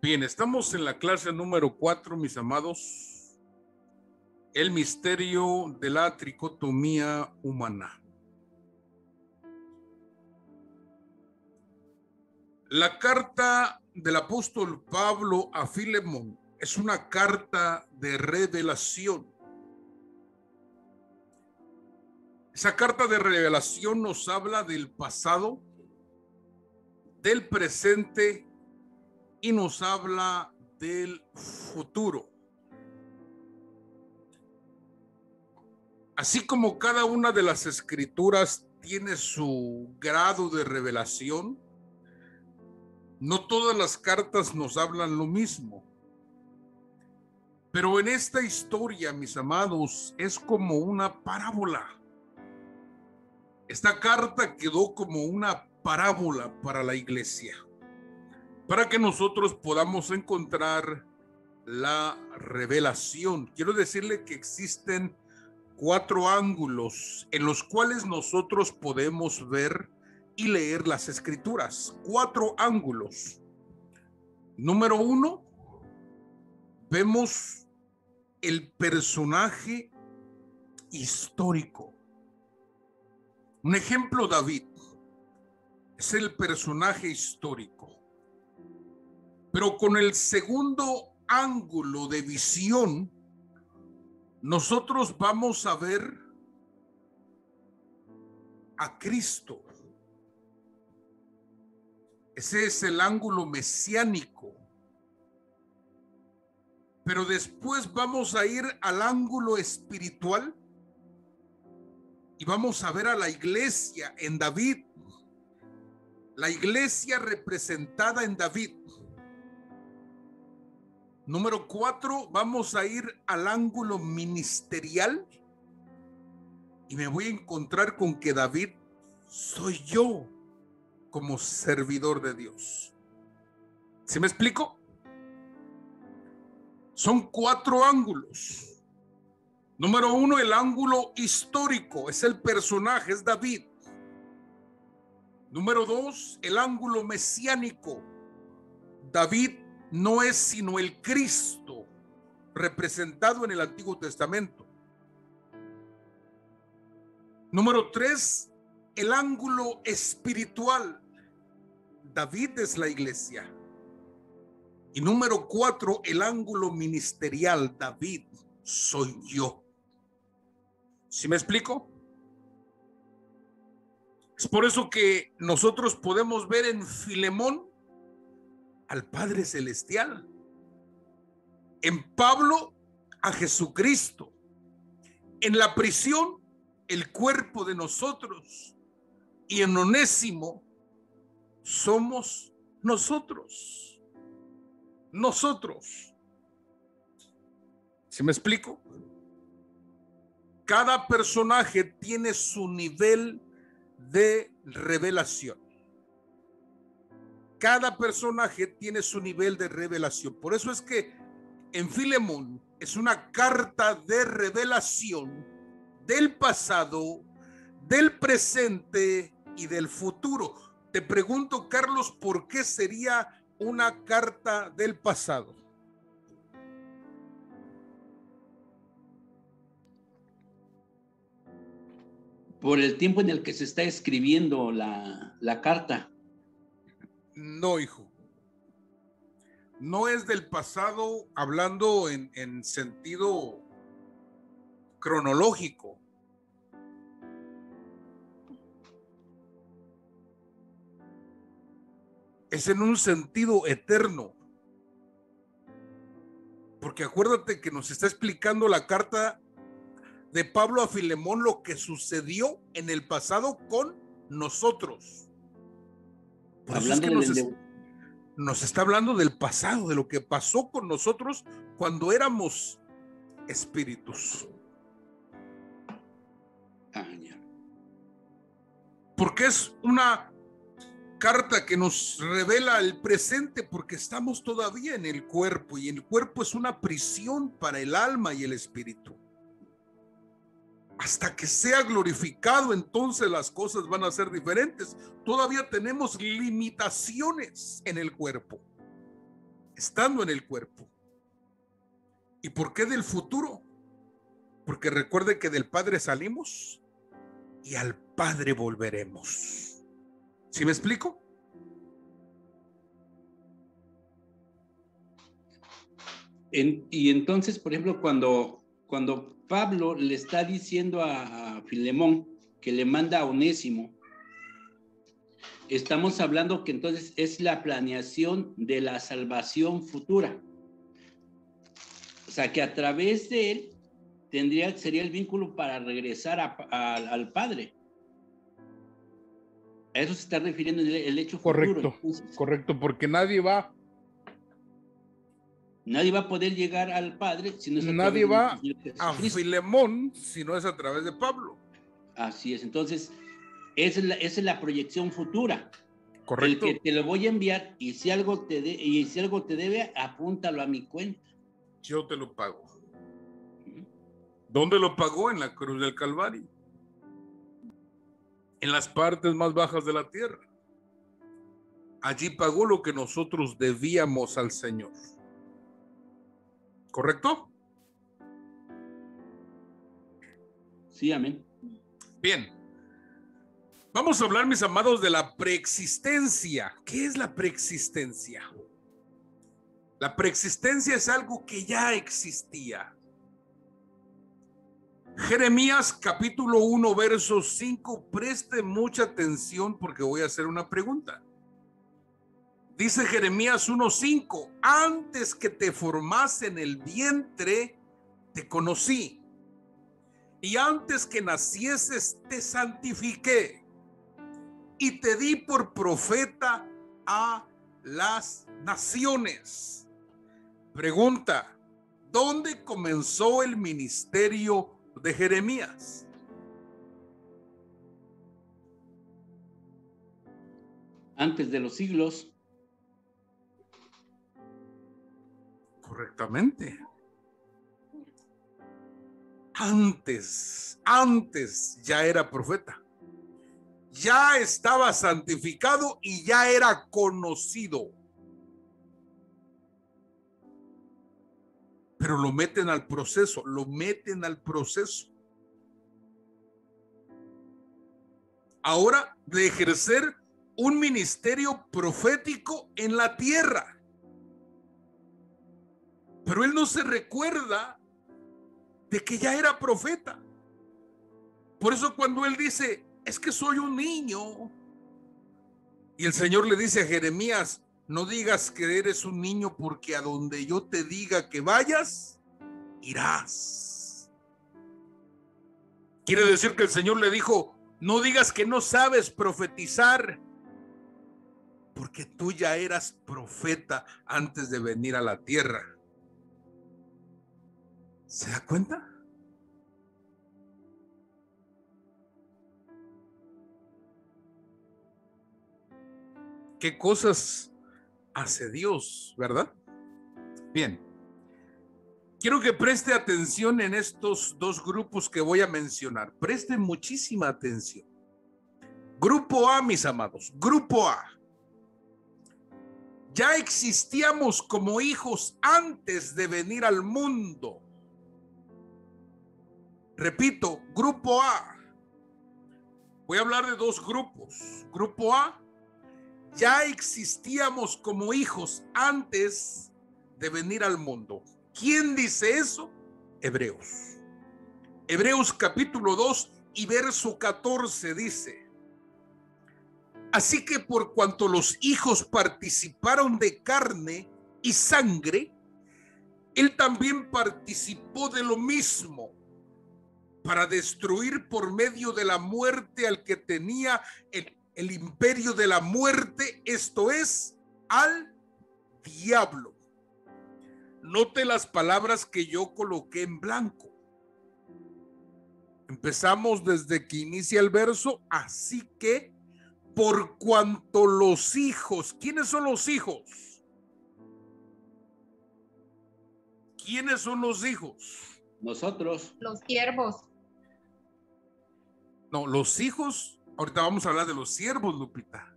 Bien, estamos en la clase número 4, mis amados. El misterio de la tricotomía humana. La carta del apóstol Pablo a Filemón es una carta de revelación. Esa carta de revelación nos habla del pasado, del presente y nos habla del futuro. Así como cada una de las escrituras tiene su grado de revelación, no todas las cartas nos hablan lo mismo. Pero en esta historia, mis amados, es como una parábola. Esta carta quedó como una parábola para la iglesia, para que nosotros podamos encontrar la revelación. Quiero decirle que existen 4 ángulos en los cuales nosotros podemos ver y leer las escrituras. 4 ángulos. Número 1, vemos el personaje histórico. Un ejemplo, David es el personaje histórico. Pero con el segundo ángulo de visión, nosotros vamos a ver a Cristo. Ese es el ángulo mesiánico. Pero después vamos a ir al ángulo espiritual y vamos a ver a la iglesia en David. La iglesia representada en David. Número 4, vamos a ir al ángulo ministerial y me voy a encontrar con que David soy yo como servidor de Dios. ¿Sí me explico? Son 4 ángulos. Número 1, el ángulo histórico, es el personaje, es David. Número 2, el ángulo mesiánico. David no es sino el Cristo representado en el Antiguo Testamento. Número 3, el ángulo espiritual. David es la iglesia. Y número 4, el ángulo ministerial. David soy yo. ¿Sí me explico? Es por eso que nosotros podemos ver en Filemón al Padre Celestial, en Pablo a Jesucristo, en la prisión el cuerpo de nosotros y en Onésimo somos nosotros. Nosotros. ¿Sí me explico? Cada personaje tiene su nivel de revelación. Cada personaje tiene su nivel de revelación. Por eso es que en Filemón es una carta de revelación del pasado, del presente y del futuro. Te pregunto, Carlos, ¿por qué sería una carta del pasado? Por el tiempo en el que se está escribiendo la carta. No, hijo. No es del pasado hablando en sentido cronológico. Es en un sentido eterno. Porque acuérdate que nos está explicando la carta de Pablo a Filemón lo que sucedió en el pasado con nosotros. Por eso es que nos está hablando del pasado, de lo que pasó con nosotros cuando éramos espíritus. Porque es una carta que nos revela el presente, porque estamos todavía en el cuerpo y el cuerpo es una prisión para el alma y el espíritu. Hasta que sea glorificado, entonces las cosas van a ser diferentes. Todavía tenemos limitaciones en el cuerpo. estando en el cuerpo. ¿Y por qué del futuro? Porque recuerde que del Padre salimos y al Padre volveremos. ¿Sí me explico? Y entonces, por ejemplo, cuando Pablo le está diciendo a Filemón que le manda a Onésimo, estamos hablando que entonces es la planeación de la salvación futura. O sea, que a través de él sería el vínculo para regresar al Padre. A eso se está refiriendo el hecho Correcto, futuro. Entonces, correcto, porque nadie va a poder llegar al Padre si no es a través Nadie de nuestro va Señor a Jesucristo. Filemón si no es a través de Pablo. Así es. Entonces, esa es la proyección futura. Correcto. El que te lo voy a enviar y si algo te debe, apúntalo a mi cuenta. Yo te lo pago. ¿Dónde lo pagó? En la cruz del Calvario. En las partes más bajas de la tierra. Allí pagó lo que nosotros debíamos al Señor. ¿Correcto? Sí, amén. Bien. Vamos a hablar, mis amados, de la preexistencia. ¿Qué es la preexistencia? La preexistencia es algo que ya existía. Jeremías capítulo 1, verso 5. Preste mucha atención porque voy a hacer una pregunta. Dice Jeremías 1:5, antes que te formase en el vientre, te conocí. Y antes que nacieses, te santifiqué. Y te di por profeta a las naciones. Pregunta, ¿dónde comenzó el ministerio de Jeremías? Antes de los siglos. Correctamente. Antes ya era profeta. Ya estaba santificado y ya era conocido. Pero lo meten al proceso. Ahora de ejercer un ministerio profético en la tierra. Pero él no se recuerda de que ya era profeta. Por eso cuando él dice, es que soy un niño. Y el Señor le dice a Jeremías, no digas que eres un niño porque a donde yo te diga que vayas, irás. Quiere decir que el Señor le dijo, no digas que no sabes profetizar, porque tú ya eras profeta antes de venir a la tierra. ¿Se da cuenta? ¿Qué cosas hace Dios, verdad? Bien. Quiero que preste atención en estos dos grupos que voy a mencionar. Preste muchísima atención. Grupo A, mis amados. Grupo A. Ya existíamos como hijos antes de venir al mundo. Repito, grupo A. Voy a hablar de dos grupos. Grupo A. Ya existíamos como hijos antes de venir al mundo. ¿Quién dice eso? Hebreos. Hebreos capítulo 2 y verso 14 dice: así que por cuanto los hijos participaron de carne y sangre, él también participó de lo mismo, para destruir por medio de la muerte al que tenía el imperio de la muerte, esto es, al diablo. Note las palabras que yo coloqué en blanco. Empezamos desde que inicia el verso, así que por cuanto los hijos, ¿quiénes son los hijos? ¿Quiénes son los hijos? Nosotros. Los siervos. No, los hijos, ahorita vamos a hablar de los siervos, Lupita.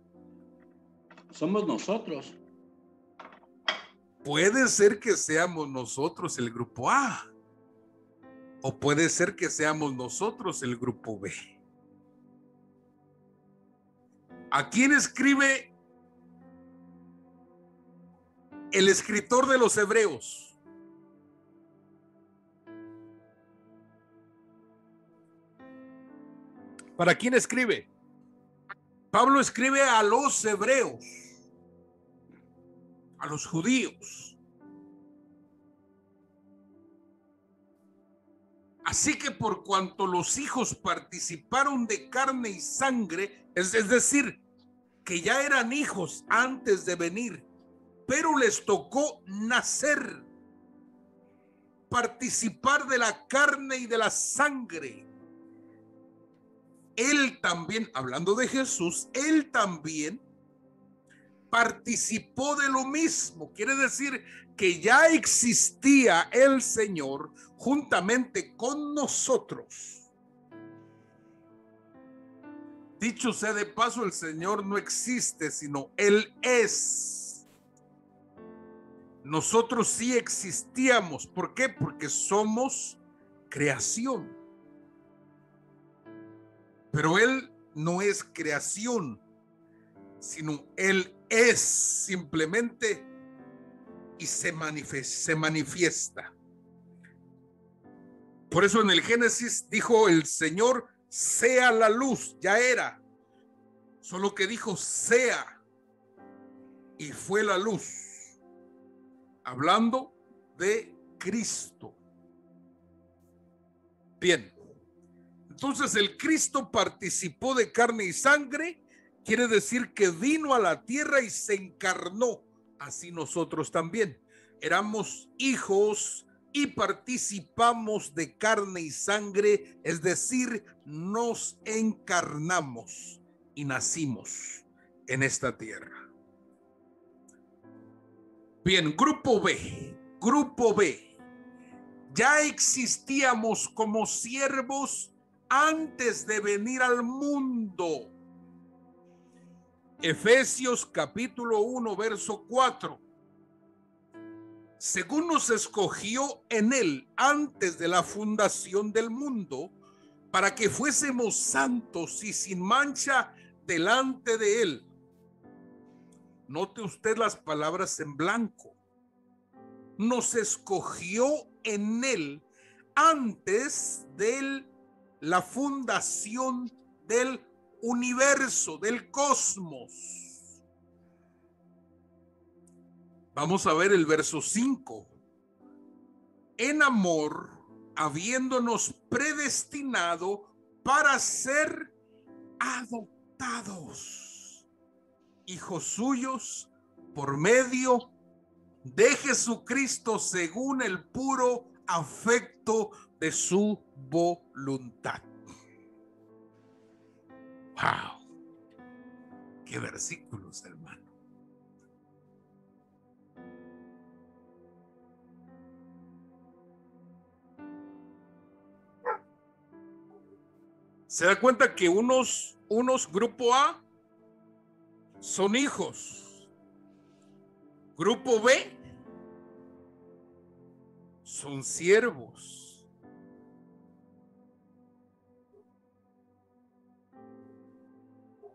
Somos nosotros. Puede ser que seamos nosotros el grupo A, o puede ser que seamos nosotros el grupo B. ¿A quién escribe el escritor de los Hebreos? ¿Para quién escribe? Pablo escribe a los hebreos, a los judíos. Así que por cuanto los hijos participaron de carne y sangre, es decir, que ya eran hijos antes de venir, pero les tocó nacer, participar de la carne y de la sangre. Él también, hablando de Jesús, él también participó de lo mismo. Quiere decir que ya existía el Señor juntamente con nosotros. Dicho sea de paso, el Señor no existe, sino Él es. Nosotros sí existíamos. ¿Por qué? Porque somos creación. Pero Él no es creación, sino Él es simplemente y se manifiesta. Por eso en el Génesis dijo el Señor, sea la luz, ya era. Solo que dijo sea y fue la luz. Hablando de Cristo. Bien. Entonces el Cristo participó de carne y sangre, quiere decir que vino a la tierra y se encarnó. Así nosotros también éramos hijos y participamos de carne y sangre, es decir, nos encarnamos y nacimos en esta tierra. Bien, grupo B. Grupo B. Ya existíamos como siervos antes de venir al mundo. Efesios capítulo 1, verso 4. Según nos escogió en él antes de la fundación del mundo, para que fuésemos santos y sin mancha delante de él. Note usted las palabras en blanco. Nos escogió en él antes de la fundación del universo, del cosmos. Vamos a ver el verso 5. En amor, habiéndonos predestinado para ser adoptados, hijos suyos, por medio de Jesucristo, según el puro afecto de su voluntad. Wow, qué versículos, hermano. Se da cuenta que unos grupo A son hijos, grupo B son siervos.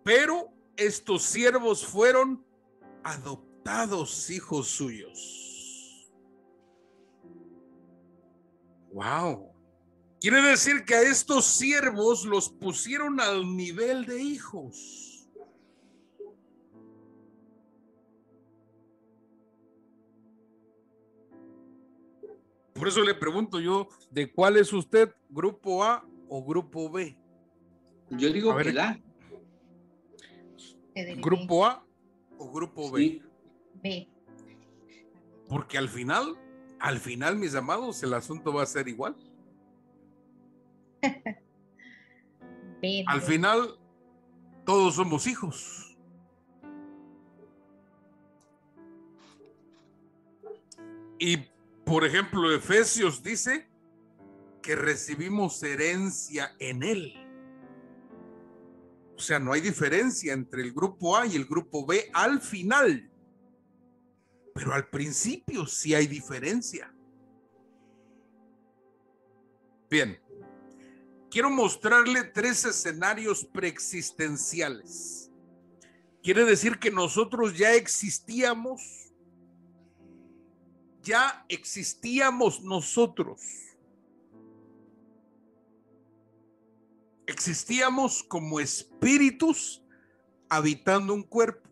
Pero estos siervos fueron adoptados hijos suyos. Wow. Quiere decir que a estos siervos los pusieron al nivel de hijos. Por eso le pregunto yo, ¿de cuál es usted? ¿Grupo A o grupo B? Yo digo que la ¿Grupo A o grupo B? Sí. B. Porque al final, mis amados, el asunto va a ser igual. B. Al final, todos somos hijos. Y, por ejemplo, Efesios dice que recibimos herencia en él. O sea, no hay diferencia entre el grupo A y el grupo B al final. pero al principio sí hay diferencia. Bien, quiero mostrarle 3 escenarios preexistenciales. Quiere decir que nosotros ya existíamos nosotros. Existíamos como espíritus habitando un cuerpo.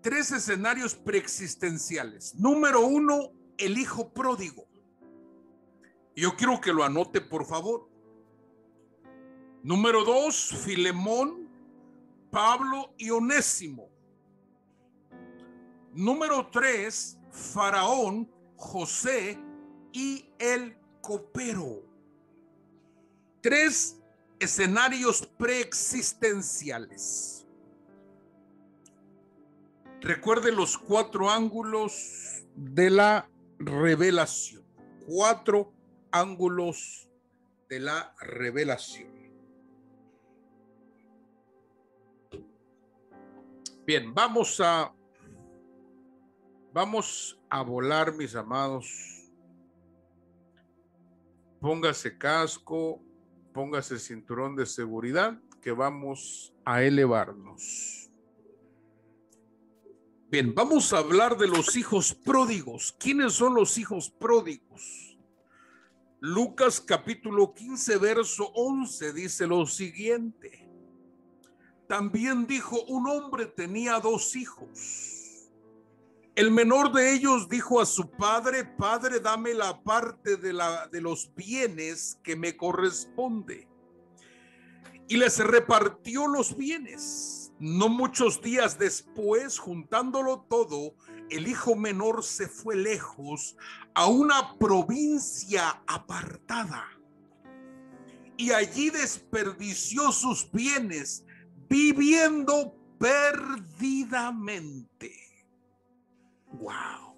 3 escenarios preexistenciales. Número 1, el hijo pródigo. Yo quiero que lo anote, por favor. Número 2, Filemón, Pablo y Onésimo. Número 3, Faraón, José y el copero. 3 escenarios preexistenciales. Recuerde los 4 ángulos de la revelación. 4 ángulos de la revelación. Bien, vamos a volar, mis amados. Póngase casco, póngase cinturón de seguridad, que vamos a elevarnos. Bien, vamos a hablar de los hijos pródigos. ¿Quiénes son los hijos pródigos? Lucas capítulo 15, verso 11 dice lo siguiente. También dijo: un hombre tenía 2 hijos. El menor de ellos dijo a su padre: Padre, dame la parte de los bienes que me corresponde. Y les repartió los bienes. No muchos días después, juntándolo todo, el hijo menor se fue lejos a una provincia apartada y allí desperdició sus bienes viviendo perdidamente. Wow.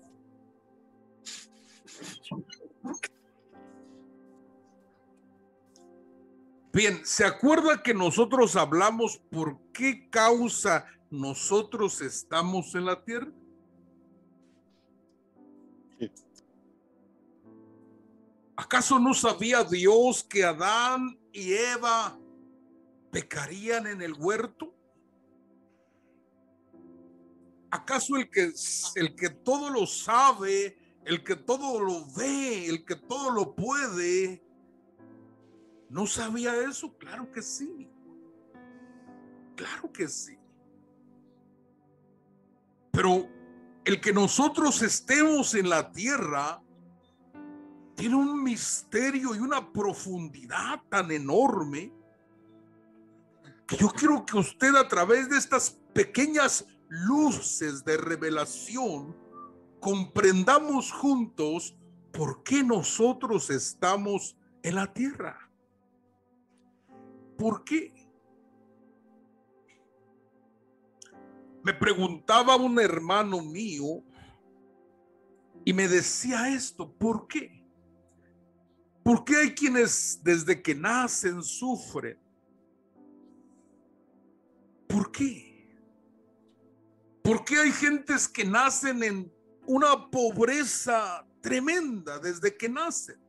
Bien, ¿se acuerda que nosotros hablamos por qué causa nosotros estamos en la tierra? Sí. ¿Acaso no sabía Dios que Adán y Eva pecarían en el huerto? ¿Acaso el que todo lo sabe, el que todo lo ve, el que todo lo puede, no sabía eso? Claro que sí. Claro que sí. Pero el que nosotros estemos en la tierra tiene un misterio y una profundidad tan enorme que yo quiero que usted, a través de estas pequeñas luces de revelación, comprendamos juntos por qué nosotros estamos en la tierra. ¿Por qué? Me preguntaba un hermano mío y me decía esto: ¿por qué? ¿Por qué hay quienes desde que nacen sufren? ¿Por qué? ¿Por qué hay gentes que nacen en una pobreza tremenda desde que nacen?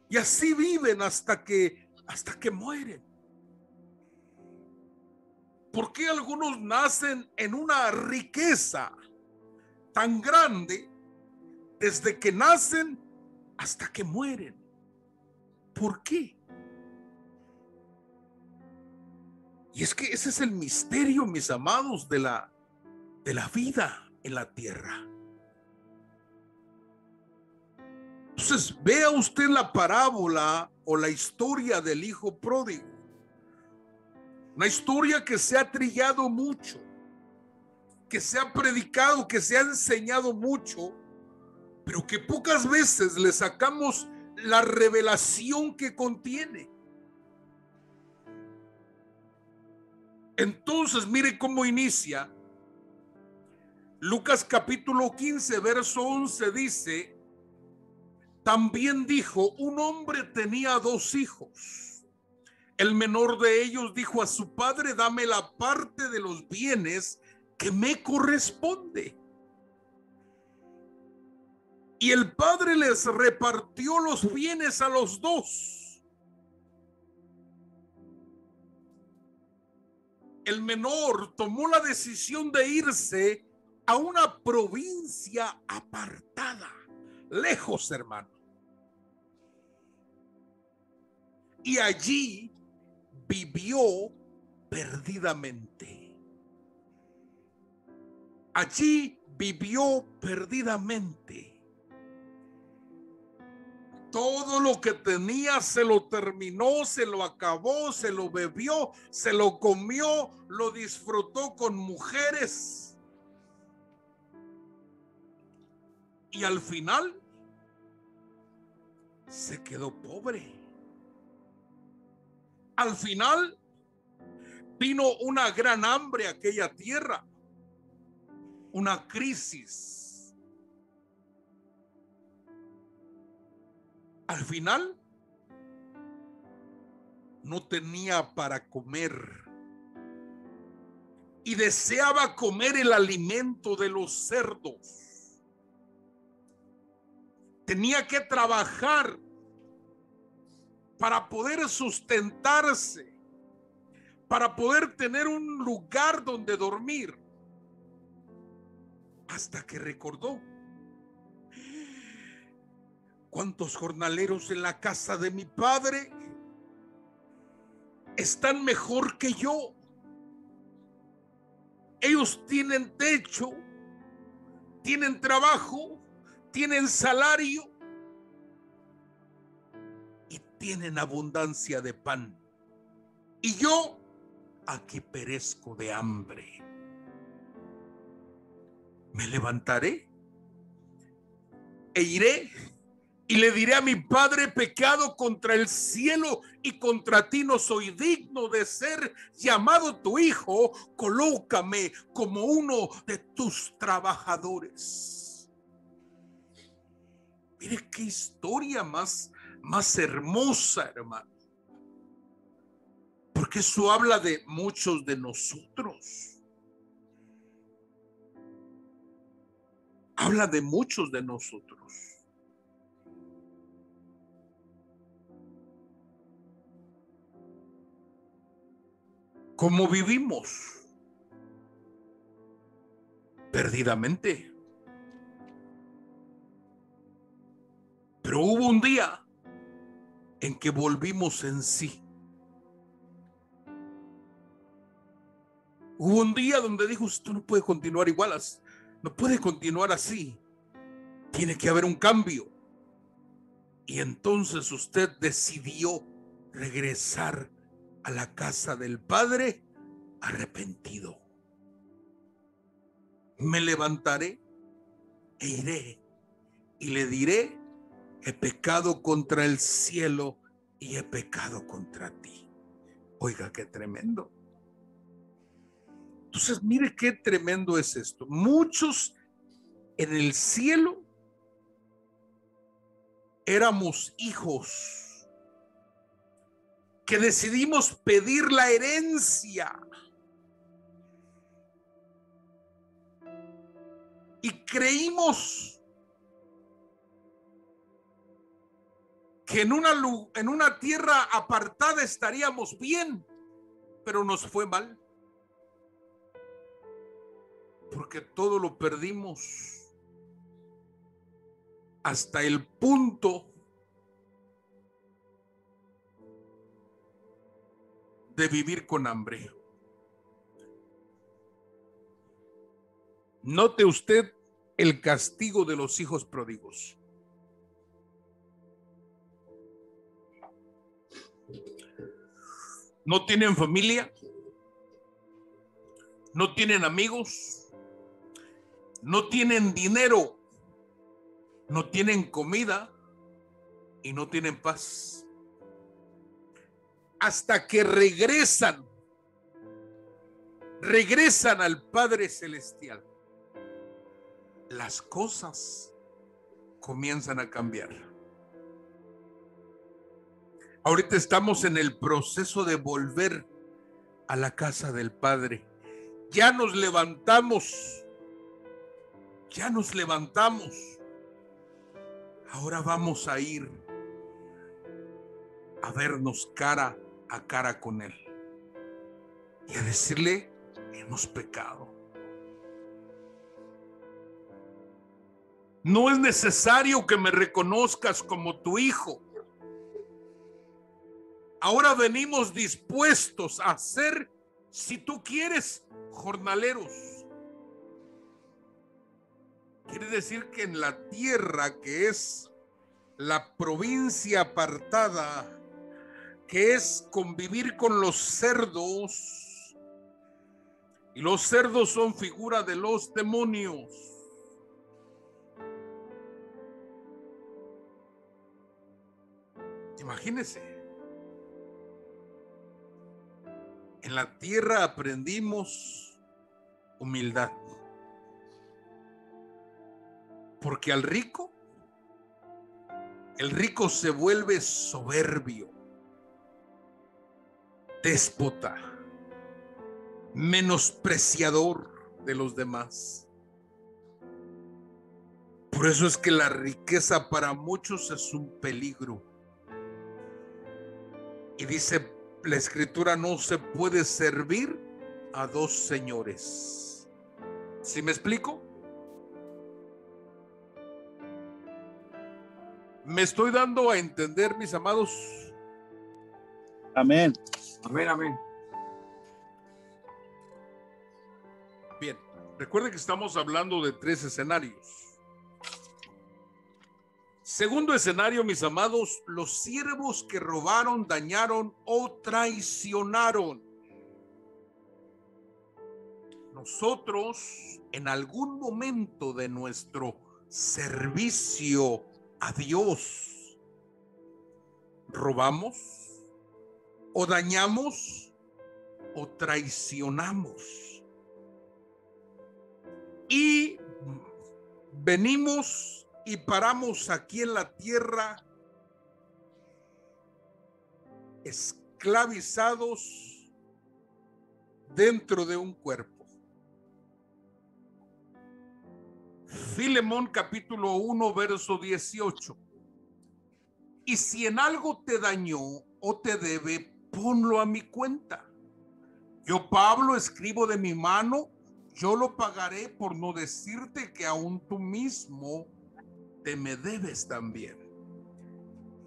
Y así viven hasta que mueren. ¿Por qué algunos nacen en una riqueza tan grande desde que nacen hasta que mueren? ¿Por qué? Y es que ese es el misterio, mis amados, de la vida en la tierra. Entonces, vea usted la parábola o la historia del hijo pródigo. Una historia que se ha trillado mucho, que se ha predicado, que se ha enseñado mucho, pero que pocas veces le sacamos la revelación que contiene. Entonces, mire cómo inicia. Lucas capítulo 15, verso 11 dice: también dijo: un hombre tenía 2 hijos. El menor de ellos dijo a su padre: dame la parte de los bienes que me corresponde. Y el padre les repartió los bienes a los dos. El menor tomó la decisión de irse a una provincia apartada, lejos, hermano. Y allí vivió perdidamente. Allí vivió perdidamente. Todo lo que tenía se lo terminó, se lo acabó, se lo bebió, se lo comió, lo disfrutó con mujeres. Y al final se quedó pobre. Al final vino una gran hambre a aquella tierra, una crisis. Al final no tenía para comer y deseaba comer el alimento de los cerdos. Tenía que trabajar para poder sustentarse, para poder tener un lugar donde dormir, hasta que recordó: ¿cuántos jornaleros en la casa de mi padre están mejor que yo? Ellos tienen techo, tienen trabajo, tienen salario y tienen abundancia de pan. Y yo aquí perezco de hambre. Me levantaré e iré y le diré a mi padre: he pecado contra el cielo y contra ti, no soy digno de ser llamado tu hijo, colócame como uno de tus trabajadores. Mire qué historia más hermosa, hermano, porque eso habla de muchos de nosotros. Habla de muchos de nosotros. ¿Cómo vivimos? Perdidamente. Pero hubo un día en que volvimos en sí. Hubo un día donde dijo: esto no puede continuar igual, no puede continuar así. Tiene que haber un cambio. Y entonces usted decidió regresar a la casa del Padre arrepentido. Me levantaré e iré y le diré: he pecado contra el cielo y he pecado contra ti. Oiga, qué tremendo. Entonces, mire qué tremendo es esto. Muchos en el cielo éramos hijos que decidimos pedir la herencia y creímos que en una tierra apartada estaríamos bien, pero nos fue mal, porque todo lo perdimos hasta el punto de vivir con hambre. Note usted el castigo de los hijos pródigos. No tienen familia, no tienen amigos, no tienen dinero, no tienen comida y no tienen paz. Hasta que regresan al Padre Celestial, las cosas comienzan a cambiar. Ahorita estamos en el proceso de volver a la casa del Padre Ya nos levantamos. Ya nos levantamos. Ahora vamos a ir a vernos cara a cara con Él y a decirle: hemos pecado. No es necesario que me reconozcas como tu hijo. Ahora venimos dispuestos a ser, si tú quieres, jornaleros. Quiere decir que en la tierra, que es la provincia apartada, que es convivir con los cerdos, y los cerdos son figura de los demonios. Imagínense, en la tierra aprendimos humildad, porque el rico se vuelve soberbio, déspota, menospreciador de los demás. Por eso es que la riqueza para muchos es un peligro. Y dice la Escritura: no se puede servir a dos señores. ¿Sí me explico? ¿Me estoy dando a entender, mis amados? Amén. Amén, amén. Bien, recuerden que estamos hablando de 3 escenarios. Segundo escenario, mis amados: los siervos que robaron, dañaron o traicionaron. Nosotros, en algún momento de nuestro servicio a Dios, robamos o dañamos o traicionamos. Y venimos y paramos aquí en la tierra esclavizados dentro de un cuerpo. Filemón capítulo 1 verso 18. Y si en algo te dañó o te debe, ponlo a mi cuenta. Yo, Pablo, escribo de mi mano, yo lo pagaré, por no decirte que aún tú mismo te me debes también.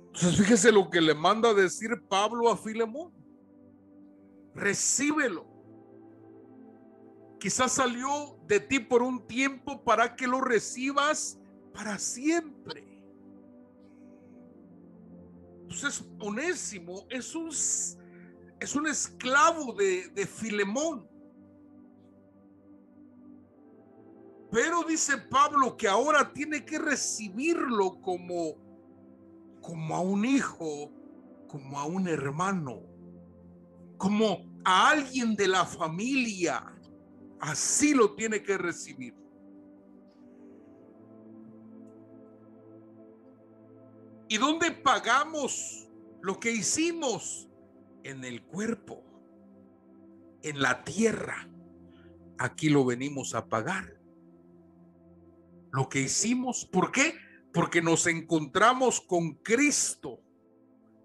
Entonces fíjese lo que le manda a decir Pablo a Filemón: recíbelo. Quizás salió de ti por un tiempo para que lo recibas para siempre. Entonces Onésimo es un esclavo de Filemón. Pero dice Pablo que ahora tiene que recibirlo como a un hijo, como a un hermano, como a alguien de la familia. Así lo tiene que recibir. ¿Y dónde pagamos lo que hicimos? En el cuerpo, en la tierra. Aquí lo venimos a pagar. Lo que hicimos, ¿por qué? Porque nos encontramos con Cristo.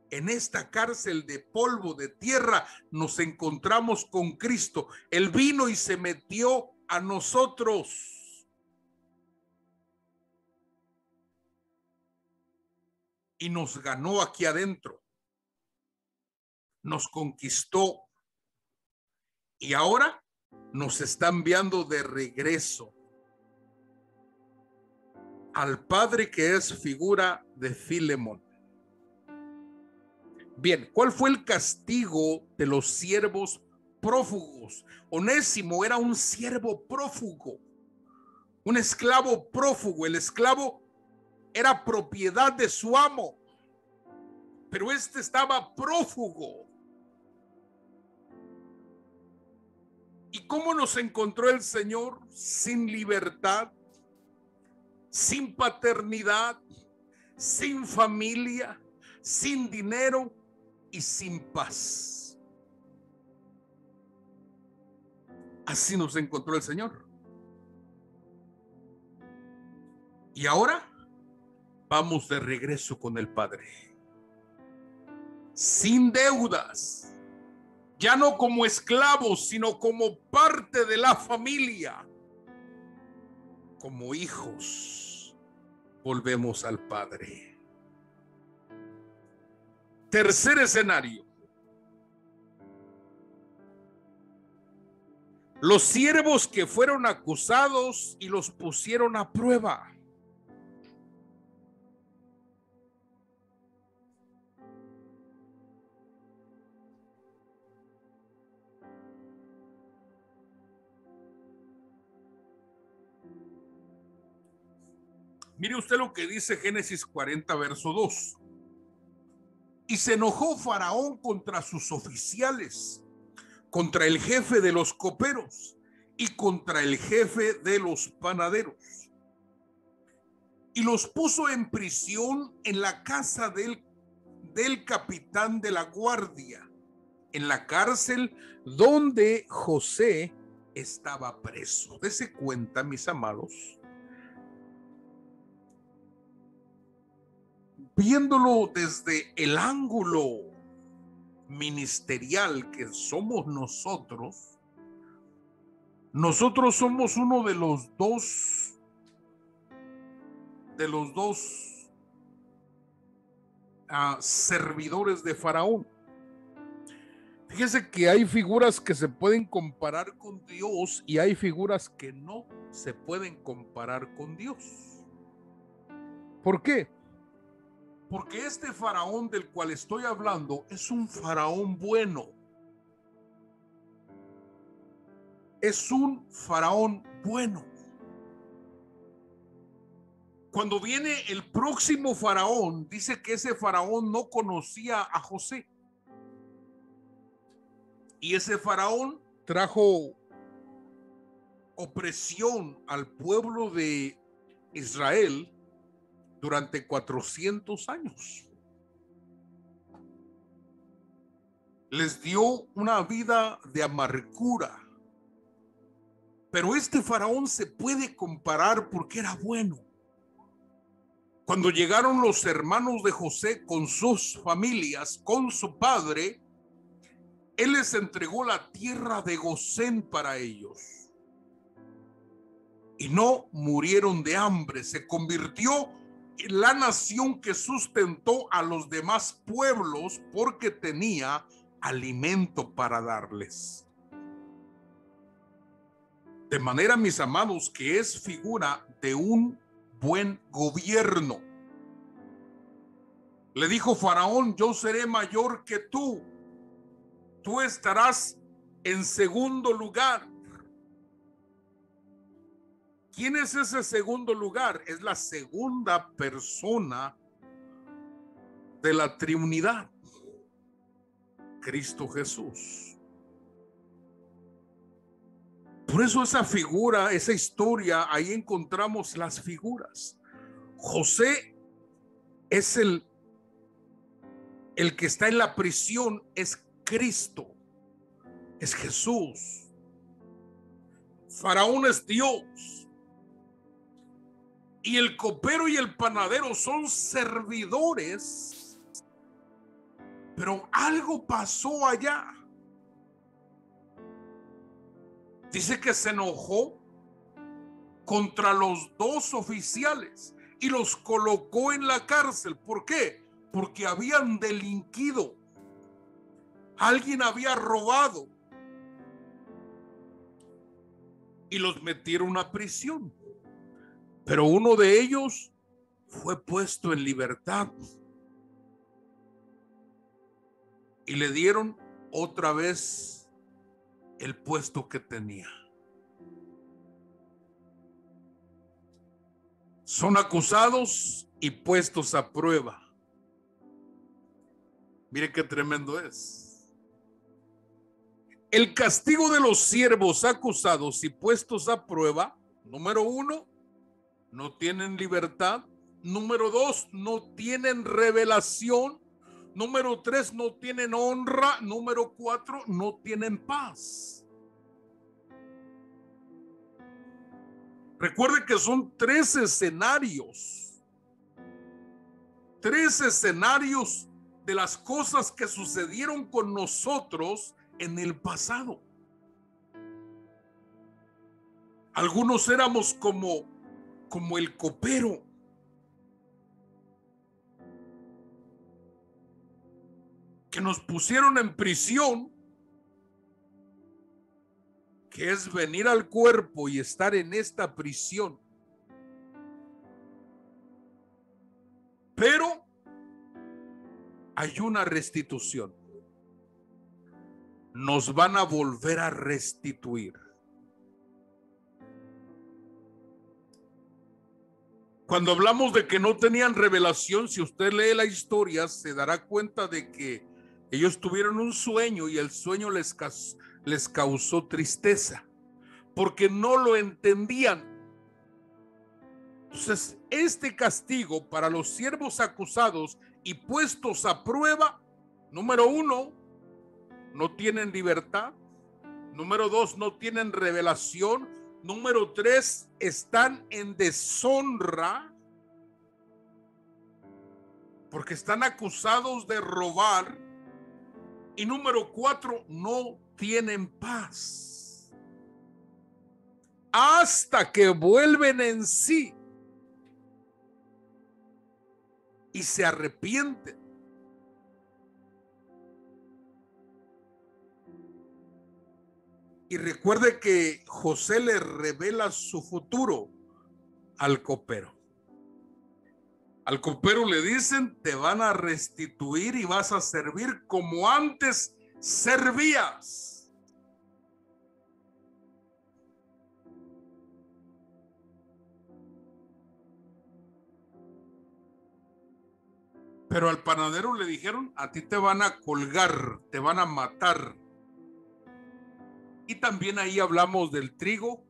En esta cárcel de polvo, de tierra, nos encontramos con Cristo. Él vino y se metió a nosotros. Y nos ganó aquí adentro. Nos conquistó. Y ahora nos está enviando de regreso al Padre, que es figura de Filemón. Bien, ¿cuál fue el castigo de los siervos prófugos? Onésimo era un siervo prófugo, un esclavo prófugo. El esclavo era propiedad de su amo, pero este estaba prófugo. ¿Y cómo nos encontró el Señor? Sin libertad, sin paternidad, sin familia, sin dinero y sin paz. Así nos encontró el Señor. Y ahora vamos de regreso con el Padre, sin deudas, ya no como esclavos, sino como parte de la familia. Como hijos, volvemos al Padre. Tercer escenario. Los siervos que fueron acusados y los pusieron a prueba. Mire usted lo que dice Génesis 40, verso 2. Y se enojó Faraón contra sus oficiales, contra el jefe de los coperos y contra el jefe de los panaderos. Y los puso en prisión en la casa del capitán de la guardia, en la cárcel donde José estaba preso. Dese cuenta, mis amados, viéndolo desde el ángulo ministerial que somos nosotros somos uno de los dos servidores de Faraón. Fíjese que hay figuras que se pueden comparar con Dios y hay figuras que no se pueden comparar con Dios. ¿Por qué? Porque este faraón del cual estoy hablando es un faraón bueno. Es un faraón bueno. Cuando viene el próximo faraón, dice que ese faraón no conocía a José. Y ese faraón trajo opresión al pueblo de Israel durante 400 años. Les dio una vida de amargura. Pero este faraón se puede comparar porque era bueno. Cuando llegaron los hermanos de José con sus familias, con su padre, él les entregó la tierra de Gosén para ellos. Y no murieron de hambre. Se convirtió en la nación que sustentó a los demás pueblos porque tenía alimento para darles. De manera, mis amados, que es figura de un buen gobierno. Le dijo Faraón: yo seré mayor que tú. Tú estarás en segundo lugar. ¿Quién es ese segundo lugar? Es la segunda persona de la Trinidad, Cristo Jesús. Por eso esa figura, esa historia, ahí encontramos las figuras. José es el que está en la prisión, es Cristo, es Jesús. Faraón es Dios. Y el copero y el panadero son servidores. Pero algo pasó allá. Dice que se enojó contra los dos oficiales y los colocó en la cárcel. ¿Por qué? Porque habían delinquido. Alguien había robado. Y los metieron a prisión. Pero uno de ellos fue puesto en libertad. Y le dieron otra vez el puesto que tenía. Son acusados y puestos a prueba. Mire qué tremendo es. El castigo de los siervos acusados y puestos a prueba, número 1, no tienen libertad. Número 2, no tienen revelación. Número 3, no tienen honra. Número 4, no tienen paz. Recuerde que son 3 escenarios de las cosas que sucedieron con nosotros en el pasado. Algunos éramos como el copero. Que nos pusieron en prisión, que es venir al cuerpo y estar en esta prisión. Pero hay una restitución. Nos van a volver a restituir. Cuando hablamos de que no tenían revelación, si usted lee la historia, se dará cuenta de que ellos tuvieron un sueño y el sueño les causó tristeza, porque no lo entendían. Entonces, este castigo para los siervos acusados y puestos a prueba, número 1, no tienen libertad. Número 2, no tienen revelación. Número 3, están en deshonra porque están acusados de robar. Y número 4, no tienen paz hasta que vuelven en sí y se arrepienten. Y recuerde que José le revela su futuro al copero. Al copero le dicen: te van a restituir y vas a servir como antes servías. Pero al panadero le dijeron: a ti te van a colgar, te van a matar. Y también ahí hablamos del trigo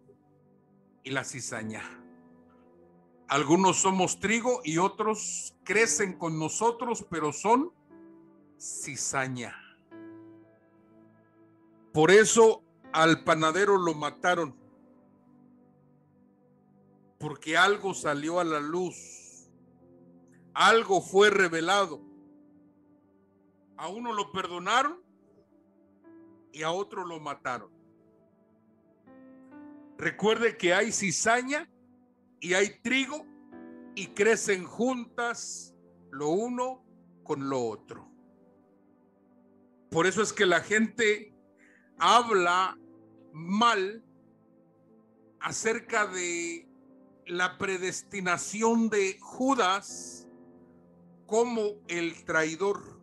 y la cizaña. Algunos somos trigo y otros crecen con nosotros, pero son cizaña. Por eso al panadero lo mataron, porque algo salió a la luz, algo fue revelado. A uno lo perdonaron y a otro lo mataron. Recuerde que hay cizaña y hay trigo y crecen juntas lo uno con lo otro. Por eso es que la gente habla mal acerca de la predestinación de Judas como el traidor.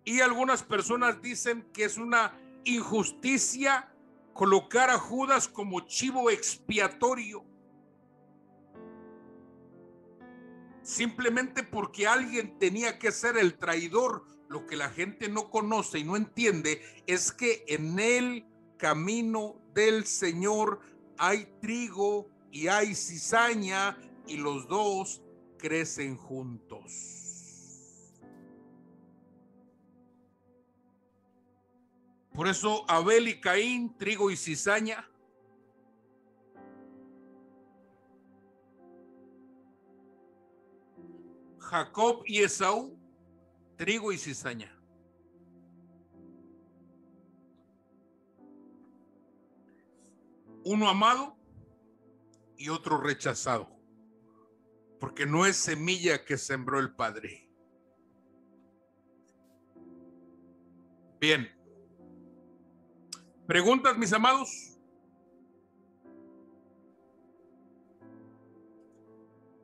Y algunas personas dicen que es una injusticia colocar a Judas como chivo expiatorio, simplemente porque alguien tenía que ser el traidor. Lo que la gente no conoce y no entiende es que en el camino del Señor hay trigo y hay cizaña, y los dos crecen juntos. Por eso Abel y Caín, trigo y cizaña. Jacob y Esaú, trigo y cizaña. Uno amado y otro rechazado, porque no es semilla que sembró el Padre. Bien. ¿Preguntas, mis amados?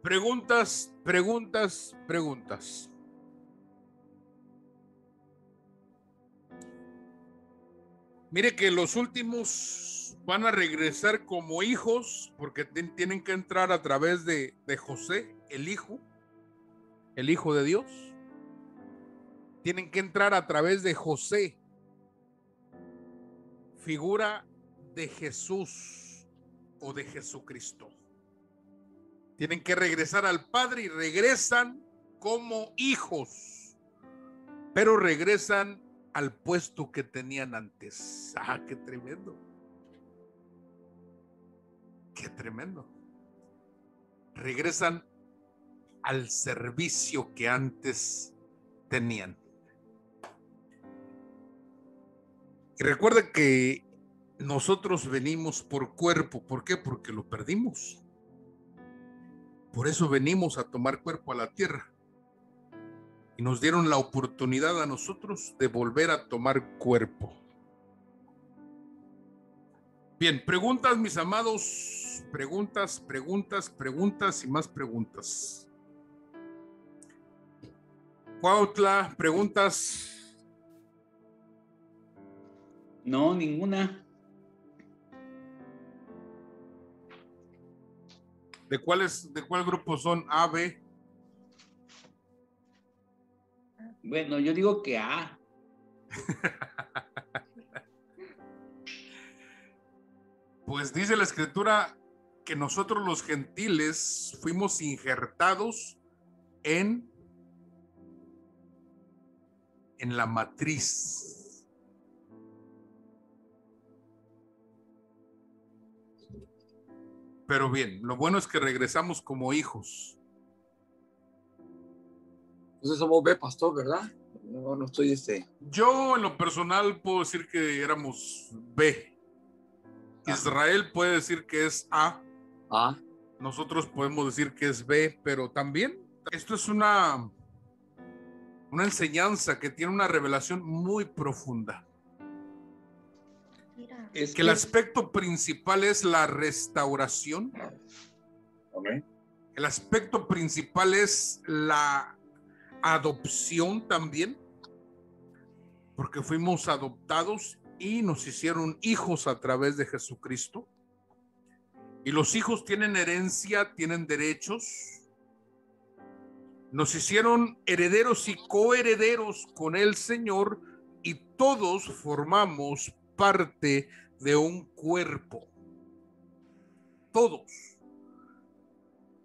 Preguntas. Mire que los últimos van a regresar como hijos, porque tienen que entrar a través de José, el hijo de Dios. Tienen que entrar a través de José, figura de Jesús o de Jesucristo. Tienen que regresar al Padre y regresan como hijos, pero regresan al puesto que tenían antes. ¡Ah, qué tremendo! Qué tremendo. Regresan al servicio que antes tenían. Y recuerda que nosotros venimos por cuerpo. ¿Por qué? Porque lo perdimos. Por eso venimos a tomar cuerpo a la tierra. Y nos dieron la oportunidad a nosotros de volver a tomar cuerpo. Bien, preguntas, mis amados. Preguntas, preguntas, preguntas y más preguntas. Cuautla, preguntas. No, ninguna. ¿De cuál grupo son? A, B. Bueno, yo digo que A. Pues dice la escritura que nosotros los gentiles fuimos injertados en la matriz. Pero bien, lo bueno es que regresamos como hijos. Entonces somos B, pastor, ¿verdad? No estoy Yo en lo personal puedo decir que éramos B. Israel puede decir que es A. Nosotros podemos decir que es B, pero también esto es una enseñanza que tiene una revelación muy profunda. Mira. Que el aspecto principal es la restauración. Amén. El aspecto principal es la adopción también, porque fuimos adoptados y nos hicieron hijos a través de Jesucristo. Y los hijos tienen herencia, tienen derechos. Nos hicieron herederos y coherederos con el Señor y todos formamos parte de un cuerpo. Todos.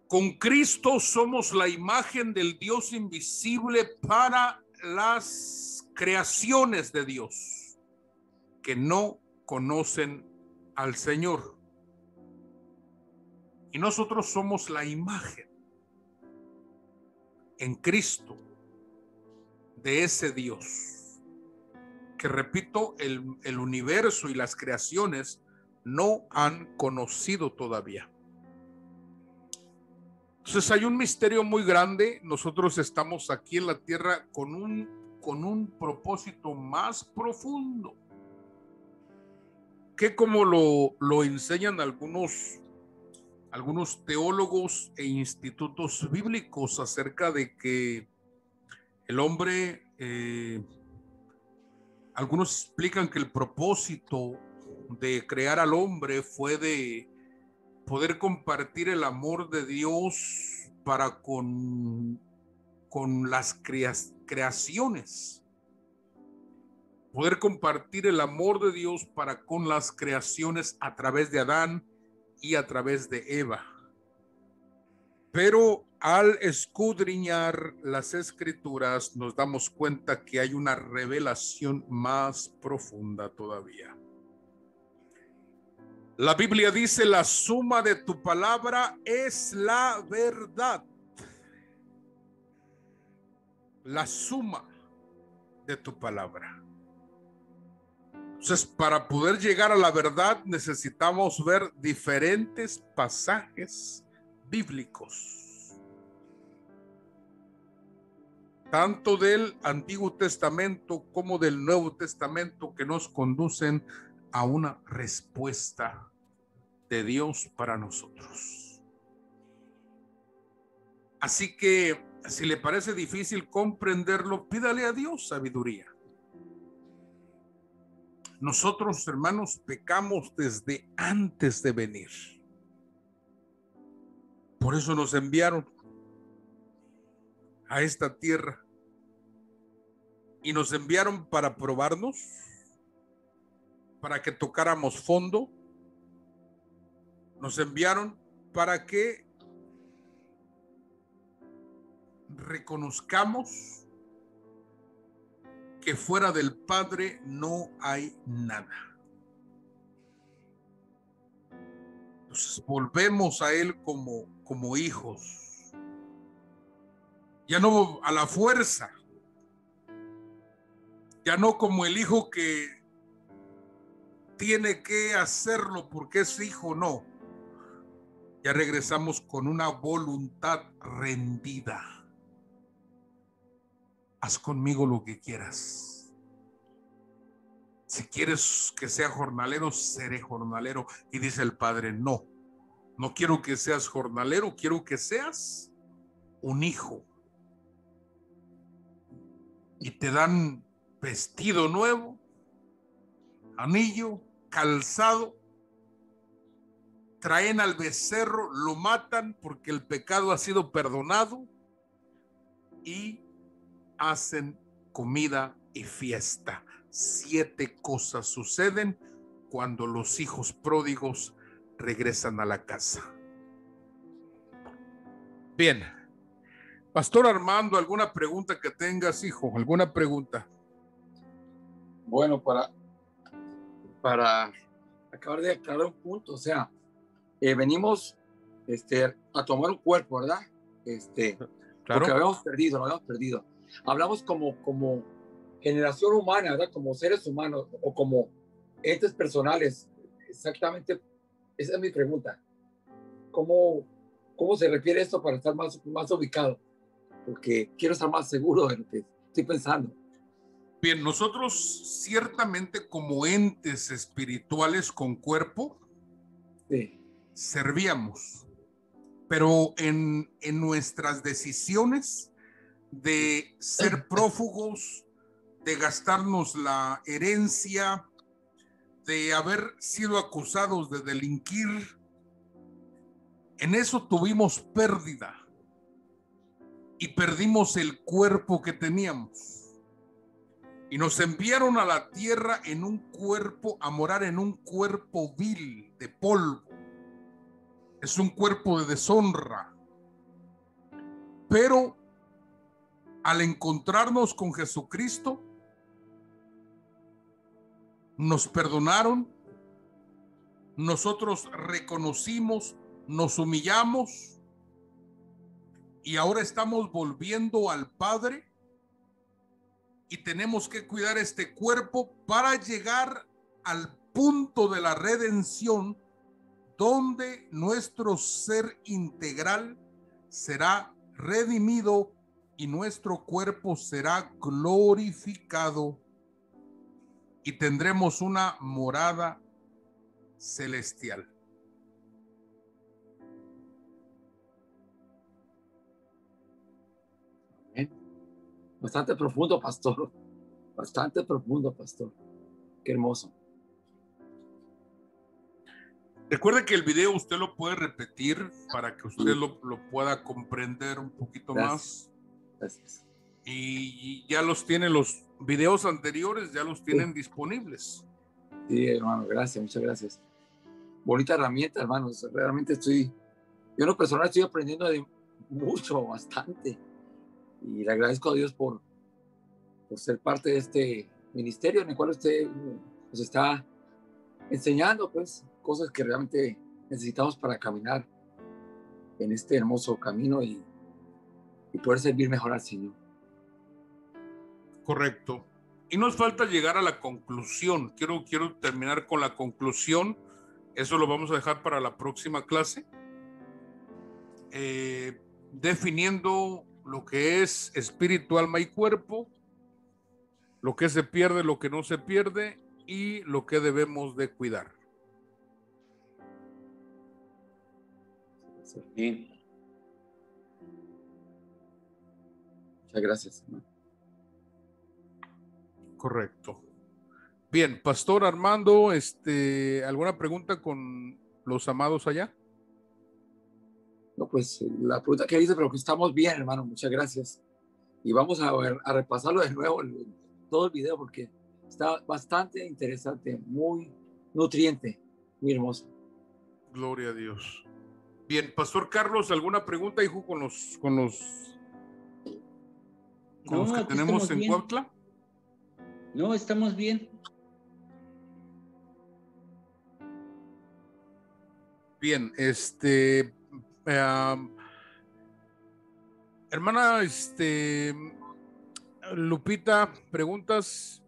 Con Cristo somos la imagen del Dios invisible para las creaciones de Dios que no conocen al Señor. Y nosotros somos la imagen en Cristo de ese Dios que, repito, el universo y las creaciones no han conocido todavía. Entonces hay un misterio muy grande. Nosotros estamos aquí en la tierra con un propósito más profundo, que como lo enseñan algunos teólogos e institutos bíblicos acerca de que el hombre, algunos explican que el propósito de crear al hombre fue de poder compartir el amor de Dios para con las creaciones, poder compartir el amor de Dios para con las creaciones a través de Adán y a través de Eva. Pero al escudriñar las escrituras nos damos cuenta que hay una revelación más profunda todavía. La Biblia dice: la suma de tu palabra es la verdad. La suma de tu palabra. Entonces, para poder llegar a la verdad necesitamos ver diferentes pasajes bíblicos, tanto del Antiguo Testamento como del Nuevo Testamento, que nos conducen a una respuesta de Dios para nosotros. Así que si le parece difícil comprenderlo, pídale a Dios sabiduría. Nosotros, hermanos, pecamos desde antes de venir. Por eso nos enviaron a esta tierra y nos enviaron para probarnos, para que tocáramos fondo. Nos enviaron para que reconozcamos que fuera del Padre no hay nada. Entonces volvemos a Él como hijos. Ya no a la fuerza. Ya no como el hijo que tiene que hacerlo porque es hijo, no. Ya regresamos con una voluntad rendida. Haz conmigo lo que quieras. Si quieres que sea jornalero, seré jornalero. Y dice el Padre, no, no quiero que seas jornalero, quiero que seas un hijo. Y te dan vestido nuevo, anillo, calzado, traen al becerro, lo matan porque el pecado ha sido perdonado y hacen comida y fiesta. 7 cosas suceden cuando los hijos pródigos regresan a la casa. Bien, Pastor Armando, ¿alguna pregunta que tengas, hijo? ¿Alguna pregunta? Bueno, para acabar de aclarar un punto, o sea, venimos a tomar un cuerpo, ¿verdad? Claro. Porque lo habíamos perdido. Hablamos como generación humana, ¿verdad? Como seres humanos o como entes personales. Exactamente, esa es mi pregunta. ¿Cómo se refiere esto para estar más ubicado? Porque quiero estar más seguro de lo que estoy pensando. Bien, nosotros ciertamente como entes espirituales con cuerpo, Sí. servíamos, pero en nuestras decisiones de ser prófugos, de gastarnos la herencia, de haber sido acusados de delinquir, en eso tuvimos pérdida y perdimos el cuerpo que teníamos. Y nos enviaron a la tierra en un cuerpo, a morar en un cuerpo vil, de polvo. Es un cuerpo de deshonra. Pero al encontrarnos con Jesucristo, nos perdonaron, nosotros reconocimos, nos humillamos y ahora estamos volviendo al Padre y tenemos que cuidar este cuerpo para llegar al punto de la redención donde nuestro ser integral será redimido y nuestro cuerpo será glorificado y tendremos una morada celestial. Bastante profundo, pastor. Bastante profundo, pastor. Qué hermoso. Recuerde que el video usted lo puede repetir para que usted lo pueda comprender un poquito más. Gracias. Y ya los tiene, los videos anteriores ya los tienen disponibles. Sí, hermano, gracias, muchas gracias. Bonita herramienta, hermanos. Realmente yo en lo personal estoy aprendiendo de mucho, bastante. Y le agradezco a Dios por ser parte de este ministerio en el cual usted nos está enseñando, pues, cosas que realmente necesitamos para caminar en este hermoso camino y poder servir mejor al Señor. Correcto. Y nos falta llegar a la conclusión. Quiero terminar con la conclusión. Eso lo vamos a dejar para la próxima clase. Definiendo lo que es espíritu, alma y cuerpo, lo que se pierde, lo que no se pierde y lo que debemos de cuidar. Bien. Muchas gracias, hermano. Correcto. Bien, Pastor Armando, ¿alguna pregunta con los amados allá? No, pues la pregunta que hice, pero que estamos bien, hermano. Muchas gracias. Y vamos a repasarlo de nuevo, todo el video, porque está bastante interesante, muy nutriente, muy hermoso. Gloria a Dios. Bien, Pastor Carlos, ¿alguna pregunta, hijo, con los que tenemos en Cuautla? No, estamos bien. Bien, hermana, Lupita, preguntas.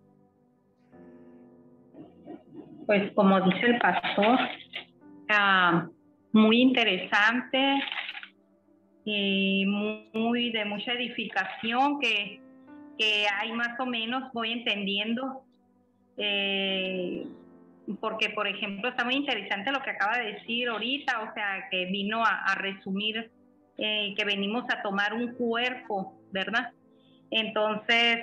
Pues como dice el pastor, muy interesante y muy de mucha edificación que hay más o menos, voy entendiendo. Porque, por ejemplo, está muy interesante lo que acaba de decir ahorita, o sea, que vino a resumir que venimos a tomar un cuerpo, ¿verdad? Entonces,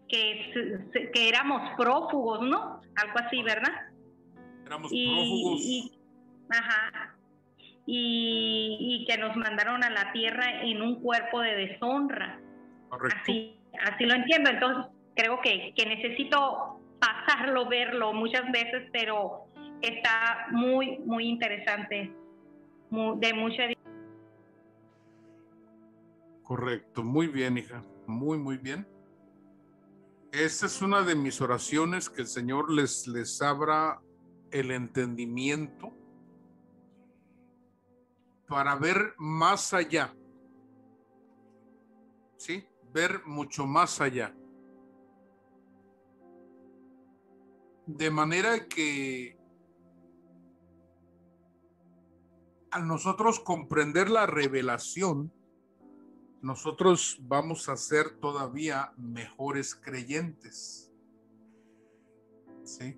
que éramos prófugos, ¿no? Algo así, ¿verdad? Éramos prófugos. Ajá. Y que nos mandaron a la tierra en un cuerpo de deshonra. Correcto. Así lo entiendo. Entonces, creo que necesito pasarlo, verlo muchas veces, pero está muy, muy interesante, de mucha. Correcto, muy bien, hija, muy, muy bien. Esa es una de mis oraciones, que el Señor les abra el entendimiento para ver más allá, ¿sí? Ver mucho más allá. De manera que al nosotros comprender la revelación, nosotros vamos a ser todavía mejores creyentes, ¿sí?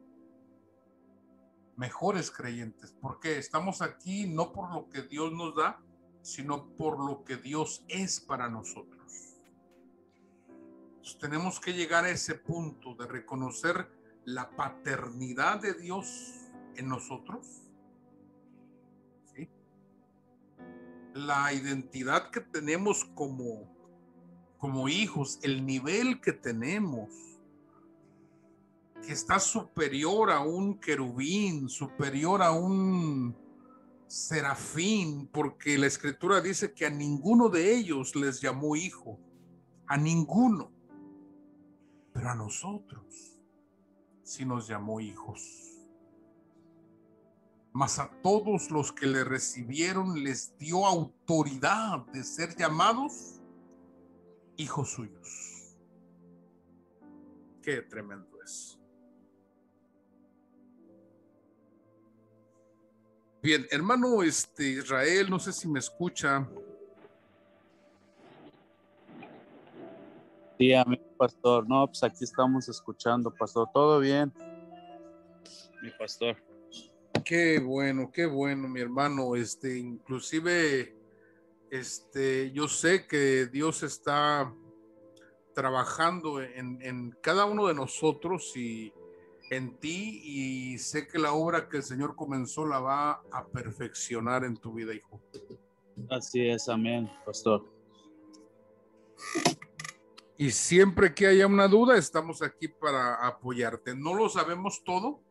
Mejores creyentes, porque estamos aquí no por lo que Dios nos da, sino por lo que Dios es para nosotros. Entonces, tenemos que llegar a ese punto de reconocer la paternidad de Dios en nosotros, ¿sí? La identidad que tenemos como hijos, el nivel que tenemos, que está superior a un querubín, superior a un serafín, porque la escritura dice que a ninguno de ellos les llamó hijo, a ninguno, pero a nosotros sí nos llamó hijos. Mas a todos los que le recibieron les dio autoridad de ser llamados hijos suyos. Qué tremendo es. Bien, hermano Israel, no sé si me escucha. Sí, a mí, pastor. No, pues aquí estamos escuchando, pastor. Todo bien, mi pastor. Qué bueno, mi hermano. Inclusive, yo sé que Dios está trabajando en cada uno de nosotros y en ti, y sé que la obra que el Señor comenzó la va a perfeccionar en tu vida, hijo. Así es, amén, pastor. Y siempre que haya una duda, estamos aquí para apoyarte. No lo sabemos todo,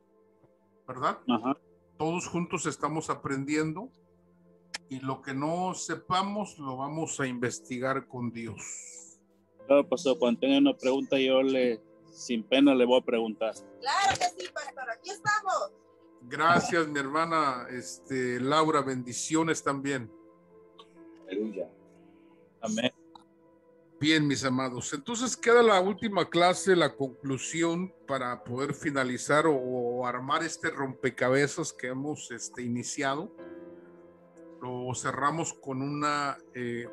¿verdad? Ajá. Todos juntos estamos aprendiendo, y lo que no sepamos lo vamos a investigar con Dios. Claro, pastor, cuando tenga una pregunta yo sin pena le voy a preguntar. Claro que sí, pastor, aquí estamos. Gracias, mi hermana Laura, bendiciones también. Aleluya. Amén. Bien, mis amados, entonces queda la última clase, la conclusión, para poder finalizar o armar este rompecabezas que hemos iniciado. Lo cerramos con una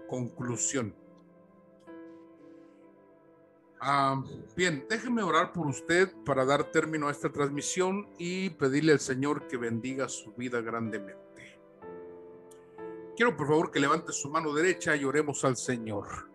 conclusión. Bien, déjeme orar por usted para dar término a esta transmisión y pedirle al Señor que bendiga su vida grandemente. Quiero por favor que levante su mano derecha y oremos al Señor.